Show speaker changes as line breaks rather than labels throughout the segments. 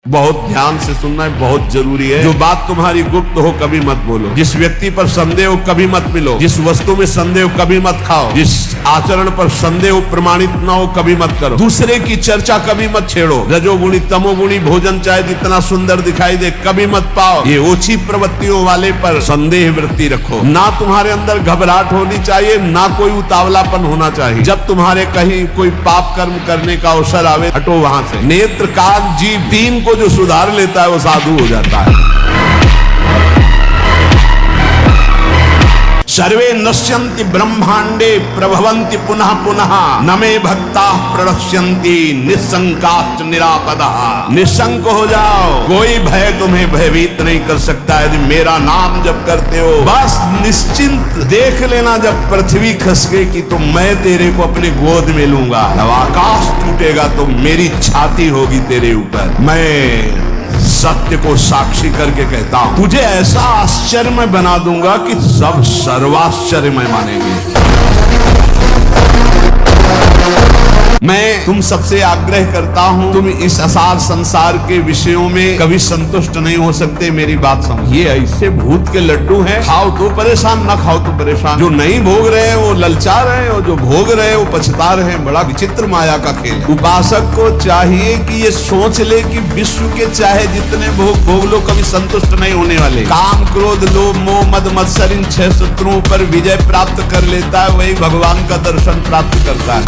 बहुत ध्यान से सुनना है, बहुत जरूरी है। जो बात तुम्हारी गुप्त हो कभी मत बोलो, जिस व्यक्ति पर संदेह हो कभी मत मिलो, जिस वस्तु में संदेह हो कभी मत खाओ, जिस आचरण पर संदेह हो प्रमाणित न हो कभी मत करो, दूसरे की चर्चा कभी मत छेड़ो, रजोगुणी तमोगुणी भोजन चाहे जितना सुंदर दिखाई दे कभी मत पाओ। ये ओछी प्रवृत्तियों वाले पर संदेह वृत्ति रखो। ना तुम्हारे अंदर घबराहट होनी चाहिए, ना कोई उतावलापन होना चाहिए। जब तुम्हारे कहीं कोई पाप कर्म करने का अवसर आवे, हटो वहां से। नेत्र कान जीभ तीन को जो सुधार लेता है वो साधु हो जाता है। सर्वे नश्यन्ति ब्रह्मांडे प्रभवन्ति पुनः पुनः न मे भक्ताः प्रणश्यन्ति निस्संकाश्च निरापदः। निशंक हो जाओ, कोई भय तुम्हें भयभीत नहीं कर सकता यदि मेरा नाम जप करते हो। बस निश्चिंत देख लेना, जब पृथ्वी खसकेगी तो मैं तेरे को अपनी गोद में लूंगा, जब आकाश टूटेगा तो मेरी छाती होगी तेरे ऊपर। मैं सत्य को साक्षी करके कहता हूं, तुझे ऐसा आश्चर्यमय बना दूंगा कि सब सर्वाश्चर्यमय मानेंगे। मैं तुम सबसे आग्रह करता हूं, तुम इस असार संसार के विषयों में कभी संतुष्ट नहीं हो सकते। मेरी बात समझिए, ऐसे भूत के लड्डू हैं, खाओ तो परेशान, ना खाओ तो परेशान। जो नहीं भोग रहे हैं वो ललचा रहे हैं, और जो भोग रहे हैं वो पछता रहे हैं। बड़ा विचित्र माया का खेल है। उपासक को चाहिए कि ये सोच ले कि विश्व के चाहे जितने भोग लो, कभी संतुष्ट नहीं होने वाले। काम क्रोध लोभ मोह मद मत्सर इन 6 शत्रुओं पर विजय प्राप्त कर लेता है, वही भगवान का दर्शन प्राप्त करता है।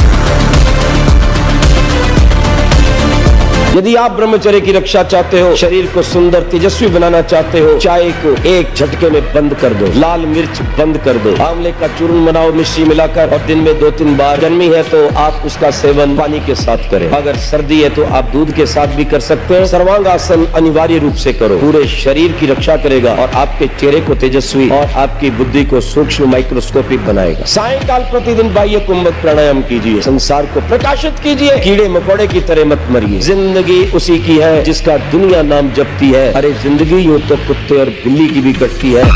यदि आप ब्रह्मचर्य की रक्षा चाहते हो, शरीर को सुंदर तेजस्वी बनाना चाहते हो, चाय को एक झटके में बंद कर दो, लाल मिर्च बंद कर दो, आंवले का चूर्ण बनाओ मिश्री मिलाकर, और दिन में 2-3 बार। गर्मी है तो आप उसका सेवन पानी के साथ करें। अगर सर्दी है तो आप दूध के साथ भी कर सकते हैं। सर्वांगासन अनिवार्य रूप से करो, पूरे शरीर की रक्षा करेगा और आपके चेहरे को तेजस्वी और आपकी बुद्धि को सूक्ष्म माइक्रोस्कोपिक बनाएगा। सायंकाल प्रतिदिन बाह्य कुंभक प्राणायाम कीजिए, संसार को प्रकाशित कीजिए, कीड़े मकोड़े की तरह मत मरिए। जिंदगी उसी की है जिसका दुनिया नाम जपती है। अरे जिंदगी यूं तो कुत्ते और बिल्ली की भी कटती है।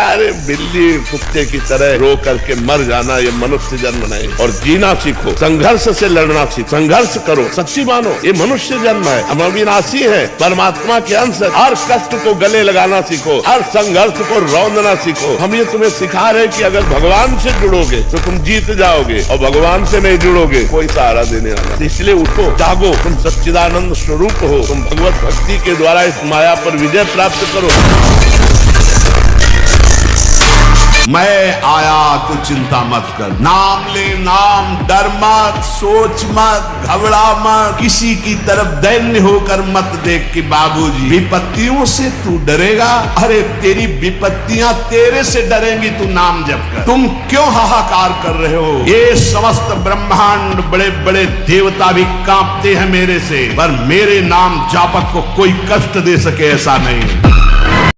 अरे बिल्ली कुत्ते की तरह रो करके मर जाना ये मनुष्य जन्म नहीं। और जीना सीखो, संघर्ष से लड़ना सीखो, संघर्ष करो, सच्ची मानो ये मनुष्य जन्म है, हम अविनाशी है, परमात्मा के अंश है। हर कष्ट को गले लगाना सीखो, हर संघर्ष को रौंदना सीखो। हम ये तुम्हें सिखा रहे कि अगर भगवान से जुड़ोगे तो तुम जीत जाओगे, और भगवान से नहीं जुड़ोगे कोई सहारा देने वाला। इसलिए उठो, जागो, तुम सच्चिदानंद स्वरूप हो, तुम भगवत भक्ति के द्वारा इस माया पर विजय प्राप्त करो। मैं आया तो चिंता मत कर, नाम ले नाम, डर मत, सोच मत, घबरा मत, किसी की तरफ दैन्य होकर मत देख कि बाबूजी विपत्तियों से तू डरेगा। अरे तेरी विपत्तियां तेरे से डरेंगी, तू नाम जप कर। तुम क्यों हाहाकार कर रहे हो? ये समस्त ब्रह्मांड बड़े बड़े देवता भी कांपते हैं मेरे से, पर मेरे नाम जापक को कोई कष्ट दे सके ऐसा नहीं।